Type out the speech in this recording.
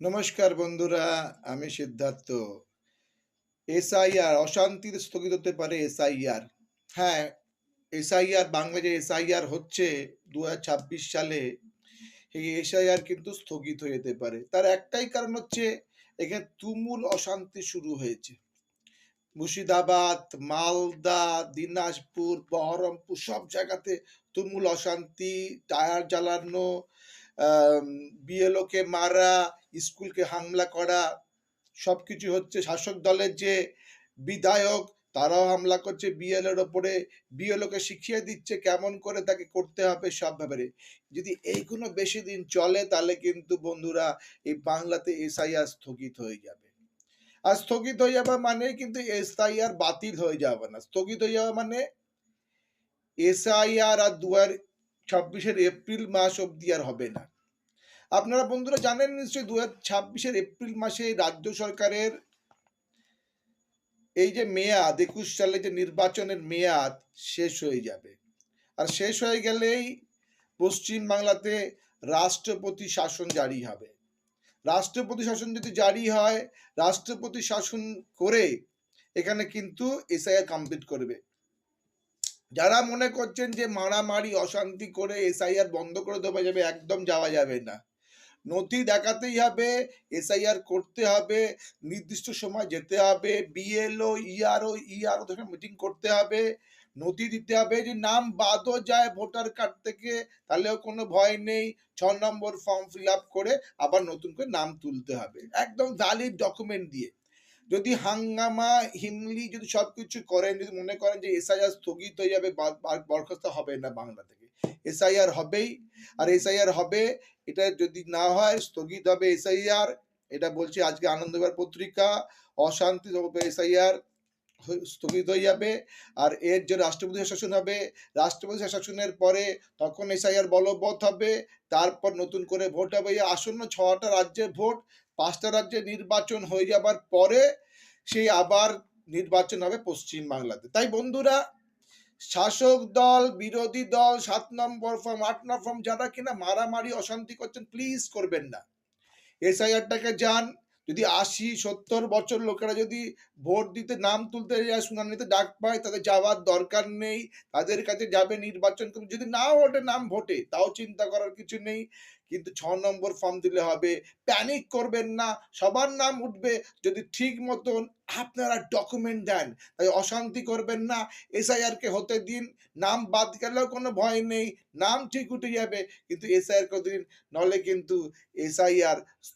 নমস্কার বন্ধুরা, আমি সিদ্ধার্থ। এসআইআর অশান্তিতে স্থগিত হতে পারে এসআইআর। হ্যাঁ, এসআইআর বাংলায় যে এসআইআর হচ্ছে ২০২৬ সালে, এই এসআইআর কিন্তু স্থগিত হয়ে যেতে পারে। তার একটাই কারণ হচ্ছে এখানে তুমুল অশান্তি শুরু হয়েছে। মুর্শিদাবাদ, মালদা, দিনাজপুর, বহরমপুর সব জায়গাতে তুমুল অশান্তি, টায়ার জ্বালানো, বিএলওকে মারা, স্কুলকে হামলা করা, সবকিছু হচ্ছে। শাসক দলের যে বিধায়ক তারাও হামলা করছে বিএলওর ওপরে, বিএলওকে শিখিয়ে দিচ্ছে কেমন করে তাকে করতে হবে সব ব্যাপারে। যদি এইগুলো বেশি দিন চলে তাহলে কিন্তু বন্ধুরা এই বাংলাতে এসআইআর স্থগিত হয়ে যাবে। আর স্থগিত হয়ে যাবে মানে কিন্তু এসআইআর বাতিল হয়ে যাবে না। স্থগিত হয়ে যাবে মানে এসআইআর আর ২০২৬-এর এপ্রিল মাস অবধি আর হবে না। আপনারা বন্ধুরা জানেন নিশ্চয়ই ২০২৬-এর এপ্রিল মাসে রাজ্য সরকারের এই যে মেয়াদ ২১ সালে যে নির্বাচনের মেয়াদ শেষ হয়ে যাবে। আর শেষ হয়ে গেলেই পশ্চিম বাংলাতে রাষ্ট্রপতি শাসন জারি হবে। রাষ্ট্রপতি শাসন যদি জারি হয়, রাষ্ট্রপতি শাসন করে এখানে কিন্তু এসআইআর কমপ্লিট করবে। যারা মনে করছেন যে মারামারি অশান্তি করে এসআইআর বন্ধ করে দেওয়া যাবে, একদম যাওয়া যাবে না। নথি দেখাতেই হবে, এসআইআর করতে হবে, নির্দিষ্ট সময় যেতে হবে, বিএলও, ইআরও থেকে মিটিং করতে হবে, নথি দিতে হবে। যে নাম বাদও যায় ভোটার কার্ড থেকে তাহলেও কোনো ভয় নেই, ৬ নম্বর ফর্ম ফিল আপ করে আবার নতুন করে নাম তুলতে হবে, একদম ভ্যালিড ডকুমেন্ট দিয়ে। যদি হাঙ্গামা হিমলি যদি সবকিছু করেন, যদি মনে করেন যে এসআইআর স্থগিত হয়ে যাবে, বরখাস্ত হবে না বাংলা থেকে, এসআইআর হবেই। আর এসআইআর হবে, এটা যদি না হয় স্থগিত হবে এসআইআর। এটা বলছে আজকে আনন্দবাজার পত্রিকা। অশান্তি হবে, এসআইআর স্থগিত হয়ে যাবে। আর এর যে রাষ্ট্রপতি শাসন হবে, রাষ্ট্রপতি শাসনের পরে তখন এসআইআর বলবৎ হবে। তারপর নতুন করে ভোট হবে। আসন্ন ৬টা রাজ্যের ভোট, ৫টা রাজ্যে নির্বাচন হয়ে যাবার পরে সেই আবার নির্বাচন হবে পশ্চিম বাংলাতে। তাই বন্ধুরা, শাসক দল, বিরোধী দল, ৭ নম্বর ফর্ম, ৮ নম্বর ফর্ম, যারা কিনা মারামারি অশান্তি করছেন, প্লিজ করবেন না। এসআইআরটাকে যান। যদি ৮০-৭০ বছর লোকেরা যদি ভোট দিতে নাম তুলতে যায়, শুনানিতে ডাক পায়, তাদের যাওয়ার দরকার নেই। তাদের কাছে যাবে, নির্বাচন করবে। যদি নাও ওঠে নাম ভোটে, তাও চিন্তা করার কিছু নেই। কিন্তু ৬ নম্বর ফর্ম দিলে হবে। প্যানিক করবেন না, সবার নাম উঠবে যদি ঠিক মতন আপনারা ডকুমেন্ট দেন। তাই অশান্তি করবেন না, এসআইআরকে হতে দিন। নাম বাদ গেলেও কোনো ভয় নেই, নাম ঠিক উঠে যাবে, কিন্তু এসআইআর করে দিন। নলে কিন্তু এসআইআর